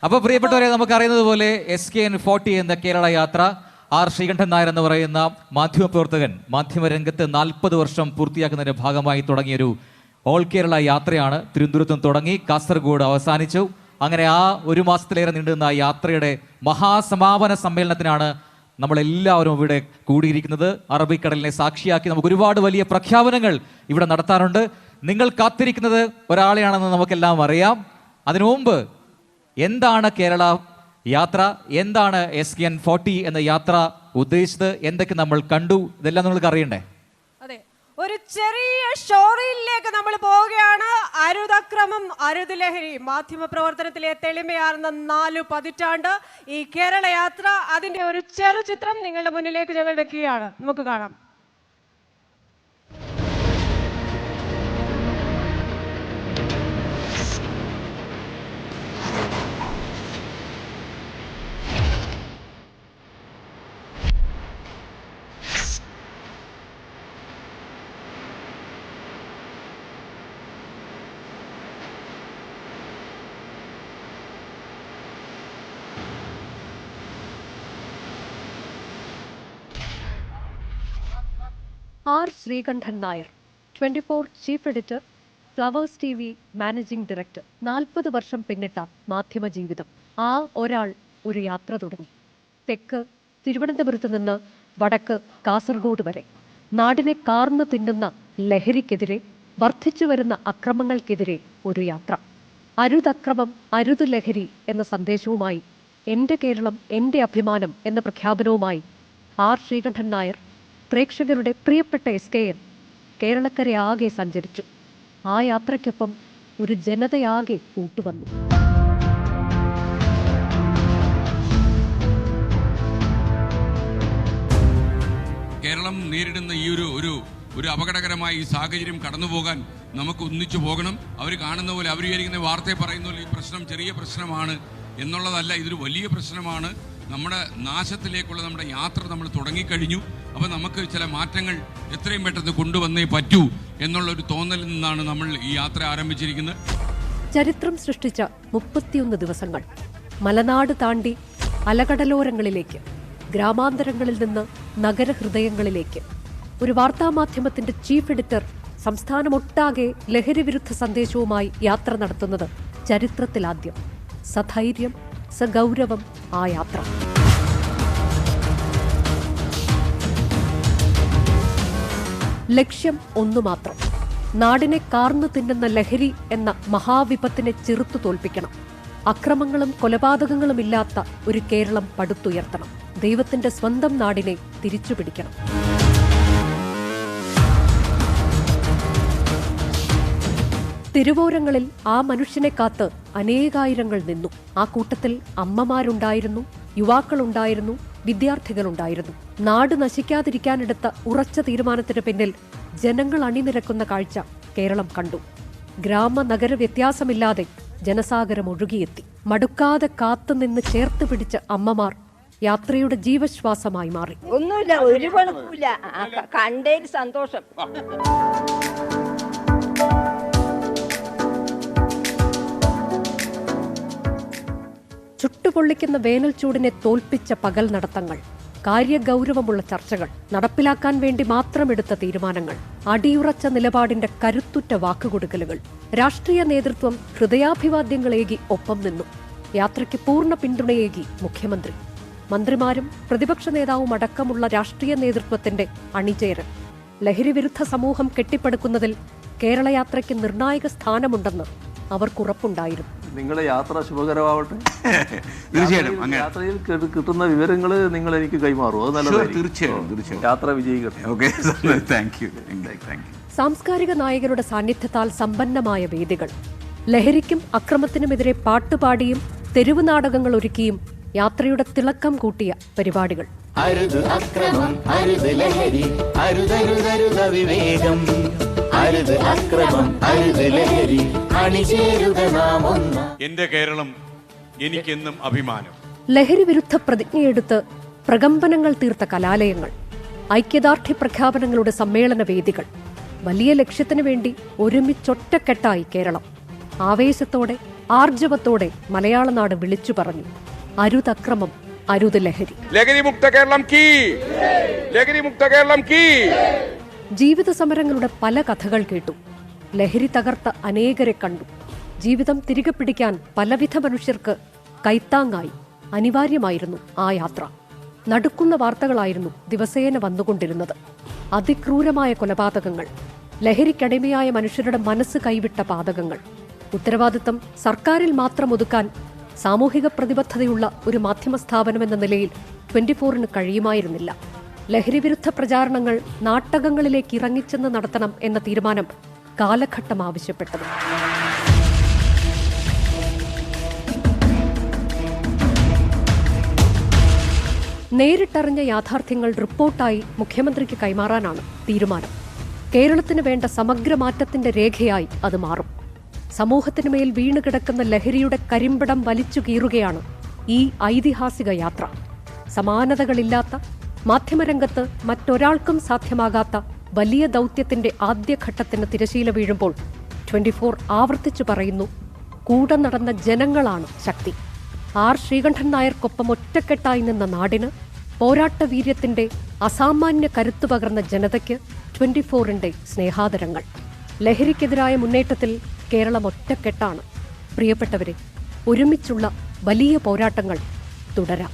അപ്പോൾ പ്രിയപ്പെട്ടവരെ, നമുക്കറിയുന്നത് പോലെ SKN40 എന്ന കേരള യാത്ര ആർ ശ്രീകണ്ഠൻ നായർ എന്ന് പറയുന്ന മാധ്യമപ്രവർത്തകൻ മാധ്യമരംഗത്ത് 40 വർഷം പൂർത്തിയാക്കുന്നതിന്റെ ഭാഗമായി തുടങ്ങിയൊരു ഓൾ കേരള യാത്രയാണ്. തിരുവനന്തപുരത്തും തുടങ്ങി കാസർഗോഡ് അവസാനിച്ചു. അങ്ങനെ ആ ഒരു മാസത്തിലേറെ നീണ്ടുനിന്ന യാത്രയുടെ മഹാസമാപന സമ്മേളനത്തിനാണ് നമ്മളെല്ലാവരും ഇവിടെ കൂടിയിരിക്കുന്നത്. അറബിക്കടലിനെ സാക്ഷിയാക്കി നമുക്ക് ഒരുപാട് വലിയ പ്രഖ്യാപനങ്ങൾ ഇവിടെ നടത്താറുണ്ട്. നിങ്ങൾ കാത്തിരിക്കുന്നത് ഒരാളെയാണെന്ന് നമുക്കെല്ലാം അറിയാം. അതിനു മുമ്പ് എന്താണ് കേരള യാത്ര, എന്താണ് SKN40 എന്ന യാത്ര ഉദ്ദേശിച്ചത്, എന്തൊക്കെ നമ്മൾ കണ്ടു, ഇതെല്ലാം നിങ്ങൾക്ക് അറിയണ്ടേ? അതെ, ഒരു ചെറിയ സ്റ്റോറിയിലേക്ക് നമ്മൾ പോവുകയാണ്. അരുതക്രമം, അരുത് ലഹരി, മാധ്യമ പ്രവർത്തനത്തിലെ തെളിമയാർന്ന 4 പതിറ്റാണ്ട് ഈ കേരള യാത്ര, അതിന്റെ ഒരു ചെറു ചിത്രം നിങ്ങളുടെ മുന്നിലേക്ക് ഞങ്ങൾ വെക്കുകയാണ്. നമുക്ക് കാണാം. R Sreekantan Nair, 24 chief editor, Flowers TV managing director. 40 വർഷം പിന്നിട്ട മാധ്യമ ജീവിതം. ആ ഒരാൾ ഒരു യാത്ര തുടങ്ങി. തെക്ക് തിരുവനന്തപുരത്ത് നിന്ന് വടക്ക് കാസർഗോഡ് വരെ നാടിനെ കാർന്നു തിന്നുന്ന ലഹരിക്കെതിരെ, വർദ്ധിച്ചു വരുന്ന അക്രമങ്ങൾക്കെതിരെ ഒരു യാത്ര. അരുതക്രമം, അരുത് ലഹരി എന്ന സന്ദേശവുമായി, എൻ്റെ കേരളം എൻ്റെ അഭിമാനം എന്ന പ്രഖ്യാപനവുമായി ആർ ശ്രീകണ്ഠൻ നായർ പ്രേക്ഷകരുടെ പ്രിയപ്പെട്ട SKN കേരളക്കരയാകെ സഞ്ചരിച്ചു. ആ യാത്രയ്ക്കൊപ്പം ഒരു ജനതയാകെ കൂട്ടുവന്നു. കേരളം നേരിടുന്ന ഈ ഒരു അപകടകരമായ ഈ സാഹചര്യം കടന്നുപോകാൻ നമുക്ക് ഒന്നിച്ചു പോകണം. അവർ കാണുന്ന പോലെ, അവർ വിചാരിക്കുന്ന വാർത്തയെ പറയുന്ന പോലെ ഈ പ്രശ്നം ചെറിയ പ്രശ്നമാണ് എന്നുള്ളതല്ല, ഇതൊരു വലിയ പ്രശ്നമാണ്. നമ്മുടെ നാശത്തിലേക്കുള്ള നമ്മുടെ യാത്ര നമ്മൾ തുടങ്ങിക്കഴിഞ്ഞു. അപ്പോൾ നമുക്ക് ചില മാറ്റങ്ങൾ എത്രയും പെട്ടെന്ന് കൊണ്ടുവന്നേ പറ്റൂ എന്നുള്ളൊരു തോന്നലിൽ നിന്നാണ് നമ്മൾ ഈ യാത്ര ആരംഭിച്ചിരിക്കുന്നത്. ചരിത്രം സൃഷ്ടിച്ച 31 ദിവസങ്ങൾ. മലനാട് താണ്ടി അലകടലോരങ്ങളിലേക്ക്, ഗ്രാമാന്തരങ്ങളിൽ നിന്ന് നഗരഹൃദയങ്ങളിലേക്ക്. ഒരു വാർത്താമാധ്യമത്തിന്റെ ചീഫ് എഡിറ്റർ സംസ്ഥാനമൊട്ടാകെ ലഹരി വിരുദ്ധ സന്ദേശവുമായി യാത്ര നടത്തുന്നത് ചരിത്രത്തിലാദ്യം. സധൈര്യം, സഗൗരവം ആ യാത്ര. ലക്ഷ്യം ഒന്നു മാത്രം: നാടിനെ കാർന്നു തിന്നുന്ന ലഹരി എന്ന മഹാവിപത്തിനെ ചെറുത്തു തോൽപ്പിക്കണം. അക്രമങ്ങളും കൊലപാതകങ്ങളും ഇല്ലാത്ത ഒരു കേരളം പടുത്തുയർത്തണം. ദൈവത്തിന്റെ സ്വന്തം നാടിനെ തിരിച്ചുപിടിക്കണം. തിരുവോരങ്ങളിൽ ആ മനുഷ്യനെ കാത്ത് അനേകായിരങ്ങൾ നിന്നു. ആ കൂട്ടത്തിൽ അമ്മമാരുണ്ടായിരുന്നു, യുവാക്കളുണ്ടായിരുന്നു, വിദ്യാർത്ഥികളുണ്ടായിരുന്നു. നാട് നശിക്കാതിരിക്കാനെടുത്ത ഉറച്ച തീരുമാനത്തിന് പിന്നിൽ ജനങ്ങൾ അണിനിരക്കുന്ന കാഴ്ച കേരളം കണ്ടു. ഗ്രാമ നഗര വ്യത്യാസമില്ലാതെ ജനസാഗരം ഒഴുകിയെത്തി. മടുക്കാതെ കാത്തുനിന്ന് ചേർത്ത് പിടിച്ച അമ്മമാർ യാത്രയുടെ ജീവശ്വാസമായി മാറി. ഒന്നുമില്ല, ഒരു കുഴപ്പമില്ല, കണ്ടേൽ സന്തോഷം. ചുട്ടുപൊള്ളിക്കുന്ന വേനൽ ചൂടിനെ തോൽപ്പിച്ച പകൽ നടത്തങ്ങൾ, കാര്യഗൗരവമുള്ള ചർച്ചകൾ, നടപ്പിലാക്കാൻ വേണ്ടി മാത്രം എടുത്ത തീരുമാനങ്ങൾ, അടിയുറച്ച നിലപാടിന്റെ കരുത്തുറ്റ വാക്കുകൊടുക്കലുകൾ. രാഷ്ട്രീയ നേതൃത്വം ഹൃദയാഭിവാദ്യങ്ങളേകി ഒപ്പം നിന്നു. യാത്രയ്ക്ക് പൂർണ്ണ പിന്തുണയേകി മുഖ്യമന്ത്രി. മന്ത്രിമാരും പ്രതിപക്ഷ നേതാവും അടക്കമുള്ള രാഷ്ട്രീയ നേതൃത്വത്തിന്റെ അണിചേരൽ. ലഹരി വിരുദ്ധ സമൂഹം കെട്ടിപ്പടുക്കുന്നതിൽ കേരള യാത്രയ്ക്ക് നിർണായക സ്ഥാനമുണ്ടെന്ന് അവർക്കുറപ്പുണ്ടായിരുന്നു. നിങ്ങളുടെ യാത്ര ശുഭകരമാവട്ടെ. തീർച്ചയായിട്ടും യാത്രയിൽ കിട്ടുന്ന വിവരങ്ങൾ നിങ്ങൾ എനിക്ക് കൈമാറും. അത് നല്ലതാണ്. തീർച്ചയായും യാത്ര വിജയിക്കട്ടെ. സാംസ്കാരിക നായകരുടെ സാന്നിധ്യത്താൽ സമ്പന്നമായ വേദികൾ. ലഹരിക്കും അക്രമത്തിനുമെതിരെ പാട്ടുപാടിയും തെരുവ് നാടകങ്ങൾ ഒരുക്കിയും യാത്രയുടെ തിളക്കം കൂട്ടിയ പരിപാടികൾ. അരുത് അക്രമം, അരുത് ലഹരി, അരുതരുതരുത വിവേകം, അരുത് അക്രമം, അരുത് ലഹരി, അണിചേരുക നാം ഒന്ന. എന്റെ കേരളം എനിക്കെന്നും അഭിമാനം. ലഹരി വിരുദ്ധ പ്രതിജ്ഞയെടുത്ത് പ്രകമ്പനങ്ങൾ തീർത്ത കലാലയങ്ങൾ, ഐക്യദാർഢ്യ പ്രഖ്യാപനങ്ങളുടെ സമ്മേളന വേദികൾ. വലിയ ലക്ഷ്യത്തിനു വേണ്ടി ഒരുമിച്ചൊറ്റക്കെട്ടായി കേരളം. ആവേശത്തോടെ ആർജവത്തോടെ മലയാള നാട് വിളിച്ചു പറഞ്ഞു, അരുതക്രമം, അരുത് ലഹരി. ലഹരിമുക്ത കേരളം കീ, ലഹരിമുക്ത കേരളം കീ. ജീവിത സമരങ്ങളുടെ പല കഥകൾ കേട്ടു. ലഹരി തകർത്ത അനേകരെ കണ്ടു. ജീവിതം തിരികെ പിടിക്കാൻ പലവിധ മനുഷ്യർക്ക് കൈത്താങ്ങായി അനിവാര്യമായിരുന്നു ആ യാത്ര. നടുക്കുന്ന വാർത്തകളായിരുന്നു ദിവസേന വന്നുകൊണ്ടിരുന്നത്. അതിക്രൂരമായ കൊലപാതകങ്ങൾ, ലഹരിക്കടിമയായ മനുഷ്യരുടെ മനസ്സ് കൈവിട്ട പാതകങ്ങൾ. ഉത്തരവാദിത്തം സർക്കാരിൽ മാത്രം ഒതുക്കാൻ സാമൂഹിക പ്രതിബദ്ധതയുള്ള ഒരു മാധ്യമ സ്ഥാപനമെന്ന നിലയിൽ 24-ന് കഴിയുമായിരുന്നില്ല. ലഹരിവിരുദ്ധ പ്രചാരണങ്ങൾ നാട്ടകങ്ങളിലേക്ക് ഇറങ്ങിച്ചെന്ന് നടത്തണം എന്ന തീരുമാനം കാലഘട്ടം ആവശ്യപ്പെട്ടത്. നേരിട്ടറിഞ്ഞ യാഥാർത്ഥ്യങ്ങൾ റിപ്പോർട്ടായി മുഖ്യമന്ത്രിക്ക് കൈമാറാനാണ് തീരുമാനം. കേരളത്തിന് വേണ്ട സമഗ്ര മാറ്റത്തിന്റെ രേഖയായി അത് മാറും. സമൂഹത്തിനു മേൽ വീണുകിടക്കുന്ന ലഹരിയുടെ കരിമ്പടം വലിച്ചു കീറുകയാണ് ഈ ഐതിഹാസിക യാത്ര. സമാനതകളില്ലാത്ത, മാധ്യമരംഗത്ത് മറ്റൊരാൾക്കും സാധ്യമാകാത്ത വലിയ ദൗത്യത്തിന്റെ ആദ്യഘട്ടത്തിന് തിരശീല വീഴുമ്പോൾ 24 ആവർത്തിച്ചു പറയുന്നു, കൂടെ നടന്ന ജനങ്ങളാണ് ശക്തി. ആർ ശ്രീകണ്ഠൻ നായർക്കൊപ്പം ഒറ്റക്കെട്ടായി നിന്ന നാടിന്, പോരാട്ട വീര്യത്തിന്റെ അസാമാന്യ കരുത്തു പകർന്ന ജനതയ്ക്ക് 24-ന്റെ സ്നേഹാദരങ്ങൾ. ലഹരിക്കെതിരായ മുന്നേറ്റത്തിൽ കേരളം ഒറ്റക്കെട്ടാണ്. പ്രിയപ്പെട്ടവരെ, ഒരുമിച്ചുള്ള വലിയ പോരാട്ടങ്ങൾ തുടരാം.